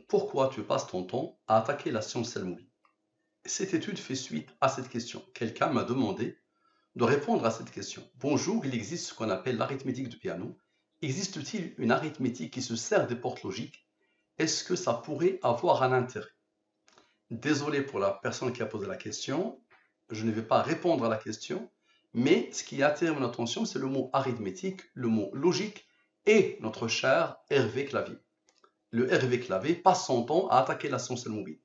pourquoi tu passes ton temps à attaquer la science Selmoubi? Cette étude fait suite à cette question. Quelqu'un m'a demandé de répondre à cette question. Bonjour, il existe ce qu'on appelle l'arithmétique de piano. Existe-t-il une arithmétique qui se sert des portes logiques? Est-ce que ça pourrait avoir un intérêt? Désolé pour la personne qui a posé la question, je ne vais pas répondre à la question, mais ce qui attire mon attention, c'est le mot arithmétique, le mot logique et notre cher Hervé Clavier. Le Hervé Clavier passe son temps à attaquer la science mobile.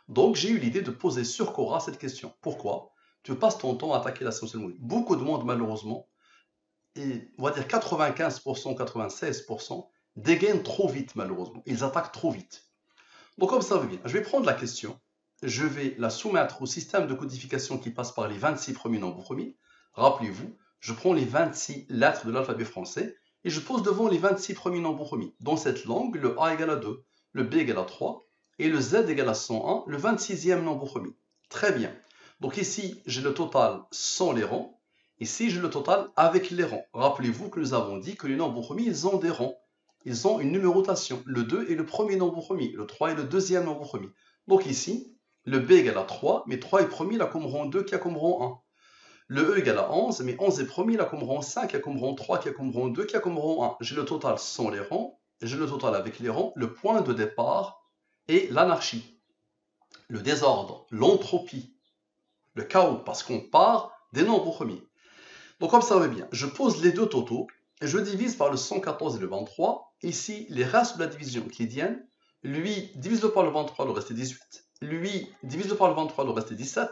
Donc j'ai eu l'idée de poser sur Quora cette question. Pourquoi tu passes ton temps à attaquer la science mobile? Beaucoup de monde, malheureusement, et on va dire 95%, 96%, dégainent trop vite, malheureusement. Ils attaquent trop vite. Donc observez bien, je vais prendre la question, je vais la soumettre au système de codification qui passe par les 26 premiers nombres premiers. Rappelez-vous, je prends les 26 lettres de l'alphabet français et je pose devant les 26 premiers nombres premiers. Dans cette langue, le A égale à 2, le B égale à 3 et le Z égale à 101, le 26e nombre premier. Très bien. Donc ici, j'ai le total sans les rangs. Ici, j'ai le total avec les rangs. Rappelez-vous que nous avons dit que les nombres premiers, ils ont des rangs. Ils ont une numérotation. Le 2 est le premier nombre premier. Le 3 est le deuxième nombre premier. Donc ici, le B égale à 3, mais 3 est premier, il a comme rang 2 qui a comme rang 1. Le E égale à 11, mais 11 est premier, il a comme rang 5 qui a comme rang 3 qui a comme rang 2 qui a comme rang 1. J'ai le total sans les rangs, j'ai le total avec les rangs, le point de départ et l'anarchie, le désordre, l'entropie, le chaos, parce qu'on part des nombres premiers. Donc observez bien, je pose les deux totaux et je divise par le 114 et le 23. Ici, les restes de la division euclidienne, lui, divise-le par le 23, le reste est 18. Lui, divise-le par le 23, le reste est 17.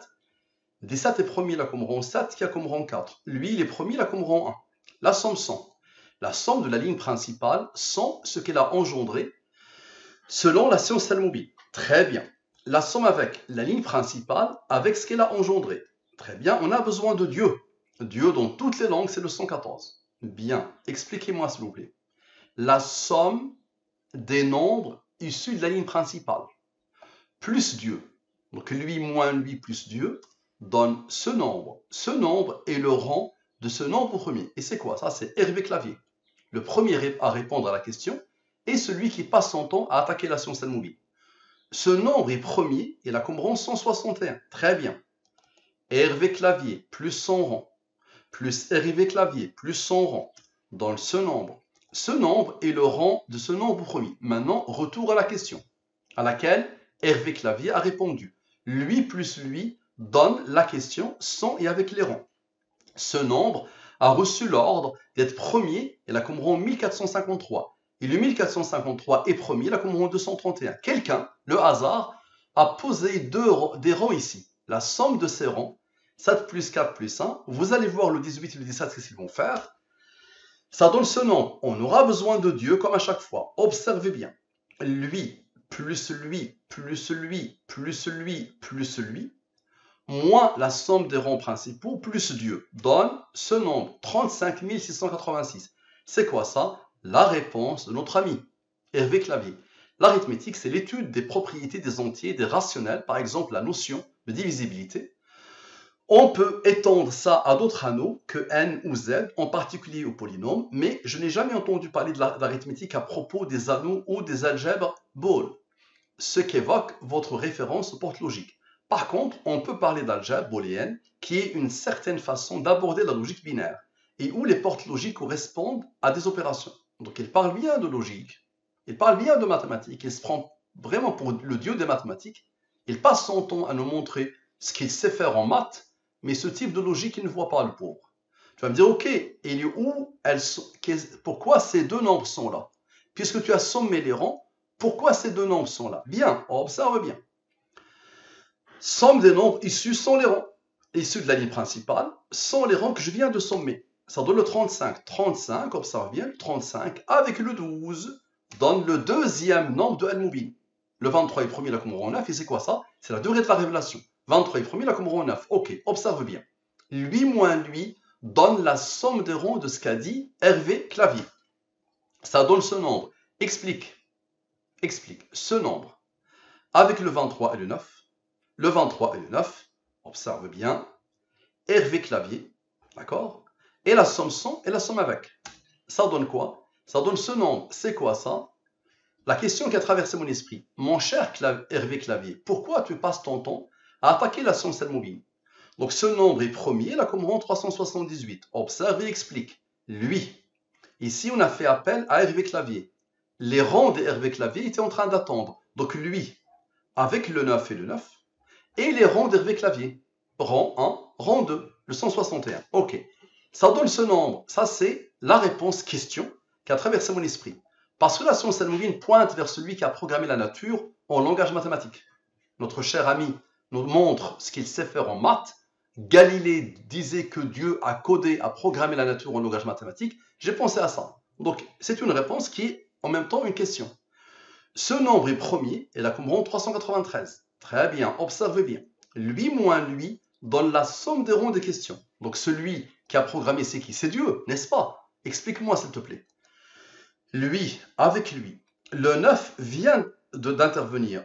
17 est premier, il a comme rang 7, qui a comme rang 4. Lui, il est premier, il a comme rang 1. La somme 100. La somme de la ligne principale sans ce qu'elle a engendré selon la science Selmoubi. Très bien. La somme avec la ligne principale avec ce qu'elle a engendré. Très bien, on a besoin de Dieu. Dieu dans toutes les langues, c'est le 114. Bien, expliquez-moi s'il vous plaît. La somme des nombres issus de la ligne principale, plus Dieu, donc lui moins lui plus Dieu, donne ce nombre. Ce nombre est le rang de ce nombre premier. Et c'est quoi ça? C'est Hervé Clavier. Le premier à répondre à la question est celui qui passe son temps à attaquer la science Selmoubi. Ce nombre est premier, il a comme rang 161. Très bien. Hervé Clavier plus son rang, plus Hervé Clavier plus son rang, donne ce nombre. Ce nombre est le rang de ce nombre premier. Maintenant, retour à la question, à laquelle Hervé Clavier a répondu. Lui plus lui donne la question sans et avec les rangs. Ce nombre a reçu l'ordre d'être premier, il a comme rang 1453. Et le 1453 est premier, il a comme rang 231. Quelqu'un, le hasard, a posé des rangs ici. La somme de ces rangs, 7 plus 4 plus 1, vous allez voir le 18 et le 17, qu'est-ce qu'ils vont faire. Ça donne ce nombre. On aura besoin de Dieu comme à chaque fois. Observez bien. Lui, plus lui, plus lui, plus lui, plus lui, moins la somme des rangs principaux, plus Dieu, donne ce nombre, 35 686. C'est quoi ça? La réponse de notre ami Hervé Clavier. L'arithmétique, c'est l'étude des propriétés des entiers, des rationnels, par exemple la notion de divisibilité. On peut étendre ça à d'autres anneaux que n ou z, en particulier aux polynômes, mais je n'ai jamais entendu parler de l'arithmétique à propos des anneaux ou des algèbres Booles, ce qu'évoque votre référence aux portes logiques. Par contre, on peut parler d'algèbre booléenne, qui est une certaine façon d'aborder la logique binaire, et où les portes logiques correspondent à des opérations. Donc il parle bien de logique, il parle bien de mathématiques, il se prend vraiment pour le dieu des mathématiques, il passe son temps à nous montrer ce qu'il sait faire en maths, mais ce type de logique, il ne voit pas le pauvre. Tu vas me dire, ok, et pourquoi ces deux nombres sont là? Puisque tu as sommé les rangs, pourquoi ces deux nombres sont là? Bien, observe bien. Somme des nombres issus sans les rangs, issus de la ligne principale, sans les rangs que je viens de sommer. Ça donne le 35. 35, observe bien, le 35 avec le 12 donne le deuxième nombre de Al-Mubin. Le 23 est premier, la comme rang 9, et c'est quoi ça? C'est la durée de la révélation. 23 est premier, la comme rang 9. Ok, observe bien. Lui moins lui donne la somme des rangs de ce qu'a dit Hervé Clavier. Ça donne ce nombre. Explique ce nombre avec le 23 et le 9. Le 23 et le 9, observe bien, Hervé Clavier, d'accord? Et la somme sans et la somme avec. Ça donne quoi? Ça donne ce nombre. C'est quoi ça? la question qui a traversé mon esprit, mon cher Hervé Clavier, pourquoi tu passes ton temps à attaquer la science mobile? Donc ce nombre est premier, là comme rang 378. Observe et explique. Lui. Ici, on a fait appel à Hervé Clavier. Les rangs de Hervé Clavier étaient en train d'attendre. Donc lui, avec le 9 et le 9, et les rangs d'Hervé Clavier. Rang 1, rang 2, le 161. Ok. Ça donne ce nombre. Ça, c'est la réponse question qui a traversé mon esprit. Parce que la science mobile pointe vers celui qui a programmé la nature en langage mathématique. Notre cher ami nous montre ce qu'il sait faire en maths. Galilée disait que Dieu a codé, a programmé la nature en langage mathématique. J'ai pensé à ça. Donc, c'est une réponse qui est en même temps une question. Ce nombre est premier et la comme rond 393. Très bien, observez bien. Lui moins lui donne la somme des ronds des questions. Donc, celui qui a programmé, c'est qui? C'est Dieu, n'est-ce pas? Explique-moi, s'il te plaît. Lui, avec lui. Le 9 vient d'intervenir.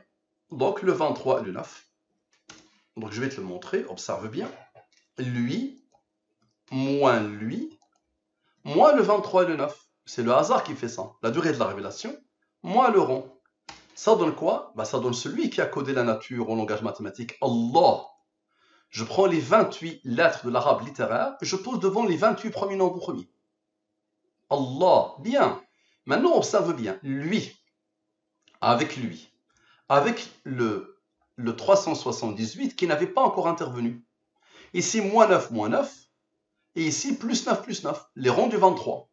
Donc, le 23 et le 9. Donc, je vais te le montrer. Observe bien. Lui, moins lui, moins le 23 et le 9. C'est le hasard qui fait ça. La durée de la révélation, moins le rond. Ça donne quoi? Ça donne celui qui a codé la nature en langage mathématique. Allah. Je prends les 28 lettres de l'arabe littéraire et je pose devant les 28 premiers nombres premiers. Allah. Bien. Maintenant, observe bien. Lui, avec le 378 qui n'avait pas encore intervenu. Ici, moins 9, et ici, plus 9, les ronds du 23.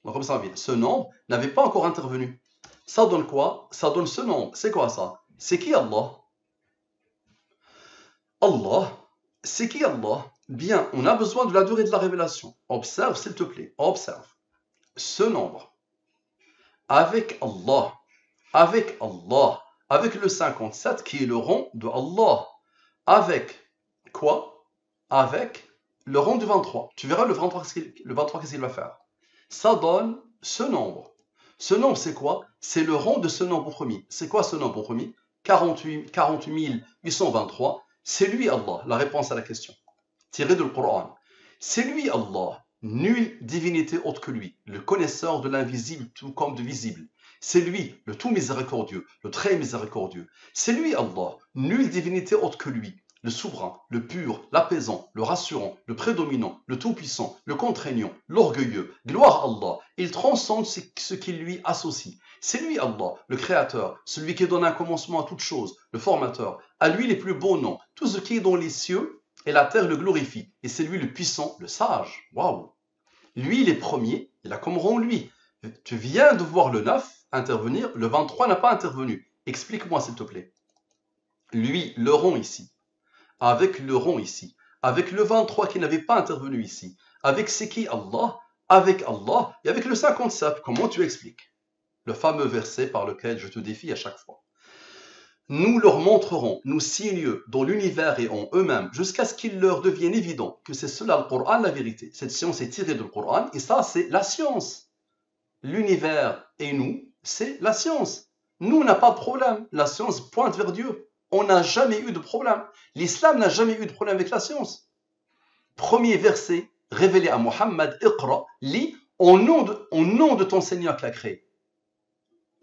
Donc, comme ça, ce nombre n'avait pas encore intervenu. Ça donne quoi? Ça donne ce nombre. C'est quoi ça? C'est qui Allah? Allah, c'est qui Allah? Bien, on a besoin de la durée de la révélation. Observe, s'il te plaît. Observe. Ce nombre, avec Allah, avec le 57 qui est le rang de Allah, avec quoi? Avec le rang du 23. Tu verras le 23 qu'est-ce qu'il va faire. Ça donne ce nombre. Ce nombre, c'est quoi? C'est le rang de ce nombre premier. C'est quoi ce nombre premier? 48 823. C'est lui Allah, la réponse à la question. Tiré du Coran. C'est lui Allah. Nulle divinité autre que lui, le connaisseur de l'invisible tout comme du visible. C'est lui, le tout miséricordieux, le très miséricordieux. C'est lui Allah, nulle divinité autre que lui, le souverain, le pur, l'apaisant, le rassurant, le prédominant, le tout-puissant, le contraignant, l'orgueilleux. Gloire à Allah, il transcende ce qui lui associe. C'est lui Allah, le créateur, celui qui donne un commencement à toute chose, le formateur. À lui les plus beaux noms, tout ce qui est dans les cieux et la terre le glorifie. Et c'est lui le puissant, le sage. Waouh! Lui, il est premier, il a comme rang lui. Tu viens de voir le 9 intervenir, le 23 n'a pas intervenu. Explique-moi s'il te plaît. Lui, le rond ici, avec le rond ici, avec le 23 qui n'avait pas intervenu ici, avec c'est qui Allah, avec Allah et avec le 57. Comment tu expliques? Le fameux verset par lequel je te défie à chaque fois. Nous leur montrerons, nous signes dans l'univers et en eux-mêmes, jusqu'à ce qu'il leur devienne évident que c'est cela le Coran, la vérité. Cette science est tirée du Coran, et ça, c'est la science. L'univers et nous, c'est la science. Nous, on n'a pas de problème. La science pointe vers Dieu. On n'a jamais eu de problème. L'islam n'a jamais eu de problème avec la science. Premier verset révélé à Mohammed, Iqra, lis au nom de ton Seigneur qui l'a créé.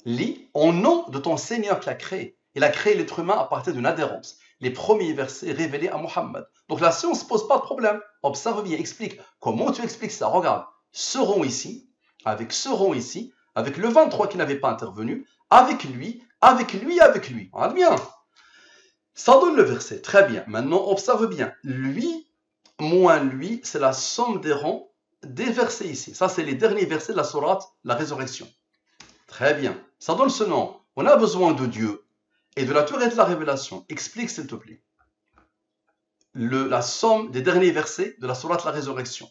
Lis au nom de ton Seigneur qui l'a créé. Il a créé l'être humain à partir d'une adhérence. Les premiers versets révélés à Mohammed. Donc la science ne pose pas de problème. Observe bien, explique. Comment tu expliques ça? Regarde, ce rond ici, avec ce rond ici, avec le 23 qui n'avait pas intervenu, avec lui. Regarde bien. Ça donne le verset. Très bien. Maintenant, observe bien. Lui, moins lui, c'est la somme des rangs des versets ici. Ça, c'est les derniers versets de la sourate, la résurrection. Très bien. Ça donne ce nom. On a besoin de Dieu et de la durée de la révélation. Explique s'il te plaît. La somme des derniers versets de la sourate la résurrection.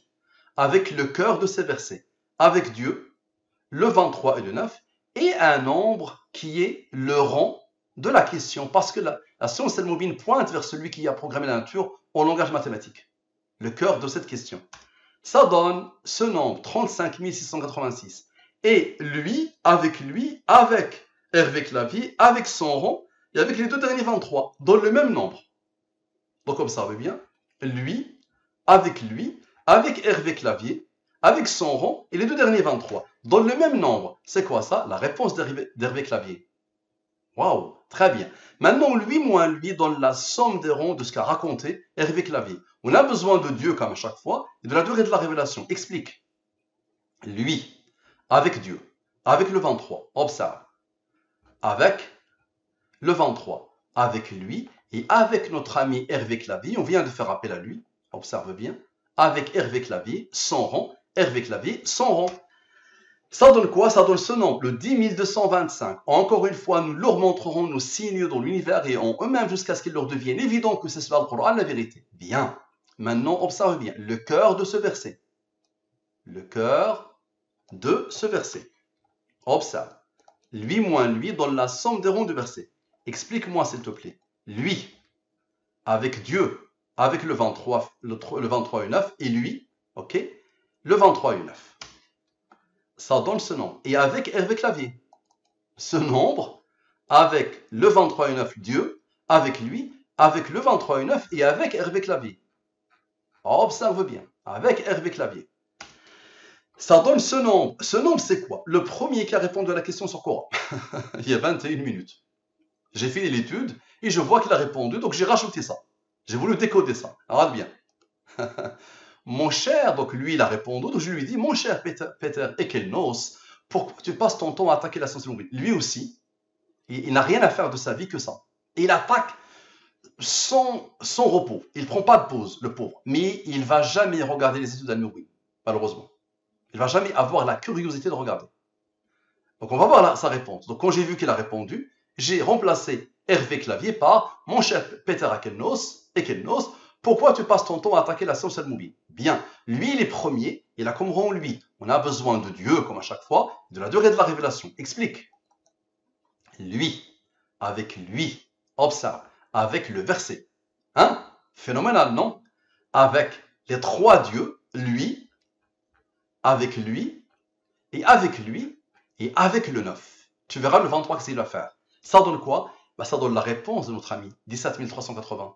Avec le cœur de ces versets. Avec Dieu, le 23 et le 9. Et un nombre qui est le rang de la question. Parce que la science al-mubin pointe vers celui qui a programmé la nature en langage mathématique. Le cœur de cette question. Ça donne ce nombre, 35 686. Et lui, avec Hervé Clavier, avec son rang, et avec les deux derniers 23, dans le même nombre. Donc observez bien, lui, avec Hervé Clavier, avec son rang, et les deux derniers 23, dans le même nombre. C'est quoi ça? La réponse d'Hervé Clavier. Waouh, très bien. Maintenant, lui moins lui donne la somme des ronds de ce qu'a raconté Hervé Clavier. On a besoin de Dieu, comme à chaque fois, et de la durée de la révélation. Explique. Lui, avec Dieu, avec le 23, observe. Avec le 23, avec lui, et avec notre ami Hervé Clavier, on vient de faire appel à lui, observe bien, avec Hervé Clavier, son rang, Hervé Clavier, son rang. Ça donne quoi? Ça donne ce nombre, le 10 225. Encore une fois, nous leur montrerons nos signes dans l'univers et en eux-mêmes jusqu'à ce qu'il leur devienne évident que c'est cela le Coran, la vérité. Bien. Maintenant, observe bien le cœur de ce verset. Le cœur de ce verset. Observe. Lui moins lui donne la somme des ronds du verset. Explique-moi s'il te plaît. Lui, avec Dieu, avec le 23 et 9, et lui, ok, le 23 et 9. Ça donne ce nombre. Et avec Hervé Clavier, ce nombre, avec le 23 et 9, Dieu, avec lui, avec le 23 et 9, et avec Hervé Clavier. Observe bien, avec Hervé Clavier. Ça donne ce nombre. Ce nombre, c'est quoi? Le premier qui a répondu à la question sur Coran, il y a 21 minutes. J'ai fini l'étude et je vois qu'il a répondu, donc j'ai rajouté ça. J'ai voulu décoder ça. Regarde bien. Mon cher, donc lui, il a répondu, donc je lui ai dit, mon cher Peter Ekelnos, pourquoi tu passes ton temps à attaquer la science mobile? Lui aussi, il n'a rien à faire de sa vie que ça. Et il attaque son repos. Il ne prend pas de pause, le pauvre. Mais il ne va jamais regarder les études d'Al-Nouri, malheureusement. Il ne va jamais avoir la curiosité de regarder. Donc on va voir sa réponse. Donc quand j'ai vu qu'il a répondu, j'ai remplacé Hervé Clavier par mon cher Peter Ekelnos, pourquoi tu passes ton temps à attaquer la science al-Mubin? Bien, lui il est premier, il a comme rang lui. On a besoin de Dieu, comme à chaque fois, de la durée de la révélation. Explique. Lui, avec lui, observe, avec le verset. Hein? Phénoménal, non? Avec les trois dieux, lui, avec lui, et avec lui, et avec le 9. Tu verras le 23 que c'est va faire. Ça donne quoi? Bah, ça donne la réponse de notre ami, 17 380.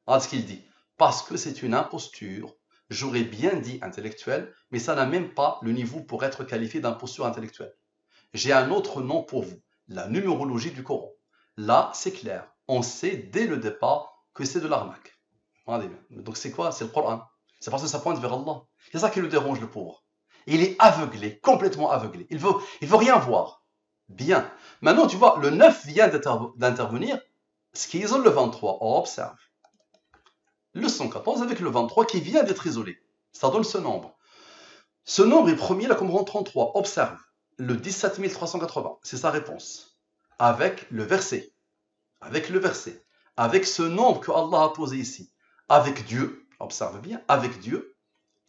Regarde ce qu'il dit. Parce que c'est une imposture, j'aurais bien dit intellectuelle, mais ça n'a même pas le niveau pour être qualifié d'imposture intellectuelle. J'ai un autre nom pour vous, la numérologie du Coran. Là, c'est clair. On sait dès le départ que c'est de l'arnaque. Donc c'est quoi? C'est le Coran. C'est parce que ça pointe vers Allah. C'est ça qui le dérange, le pauvre. Il est aveuglé, complètement aveuglé. Il veut rien voir. Bien. Maintenant, tu vois, le 9 vient d'intervenir, ce qui isole le 23. Oh, observe. Le 114 avec le 23 qui vient d'être isolé. Ça donne ce nombre. Ce nombre est premier là comme rang 33. Observe. Le 17 380. C'est sa réponse. Avec le verset. Avec le verset. Avec ce nombre que Allah a posé ici. Avec Dieu. Observe bien. Avec Dieu.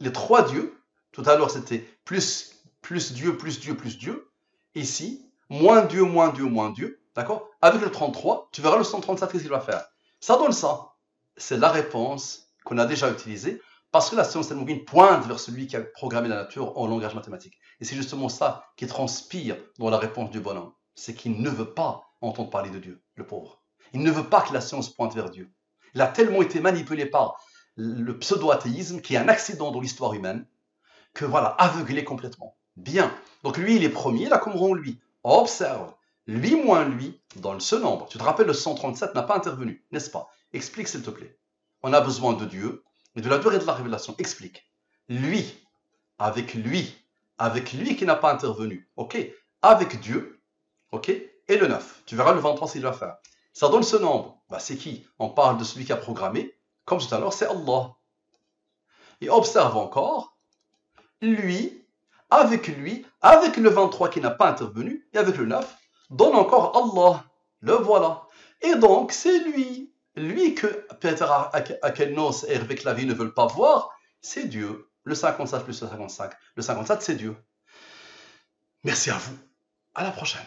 Les trois dieux. Tout à l'heure, c'était plus Dieu, plus Dieu, plus Dieu. Ici, moins Dieu, moins Dieu, moins Dieu. D'accord? Avec le 33, tu verras le 137, qu'est-ce qu'il va faire? Ça donne ça. C'est la réponse qu'on a déjà utilisée parce que la science al-Mubin pointe vers celui qui a programmé la nature en langage mathématique. Et c'est justement ça qui transpire dans la réponse du bonhomme. C'est qu'il ne veut pas entendre parler de Dieu, le pauvre. Il ne veut pas que la science pointe vers Dieu. Il a tellement été manipulé par le pseudo-athéisme qui est un accident dans l'histoire humaine que voilà, aveuglé complètement. Bien. Donc lui, il est premier, là comme rond lui. Observe. Lui moins lui, dans ce nombre. Tu te rappelles, le 137 n'a pas intervenu, n'est-ce pas? Explique s'il te plaît. On a besoin de Dieu et de la durée de la révélation. Explique. Lui qui n'a pas intervenu. Ok? Avec Dieu. Ok? Et le 9. Tu verras le 23 s'il va faire. Ça donne ce nombre. Bah, c'est qui? On parle de celui qui a programmé. Comme tout à l'heure, c'est Allah. Et observe encore. Lui, avec le 23 qui n'a pas intervenu, et avec le 9, donne encore Allah. Le voilà. Et donc, c'est lui que Peter Ekelnos et Hervé Clavier ne veulent pas voir, c'est Dieu. Le 57 plus le 55. Le 57, c'est Dieu. Merci à vous. À la prochaine.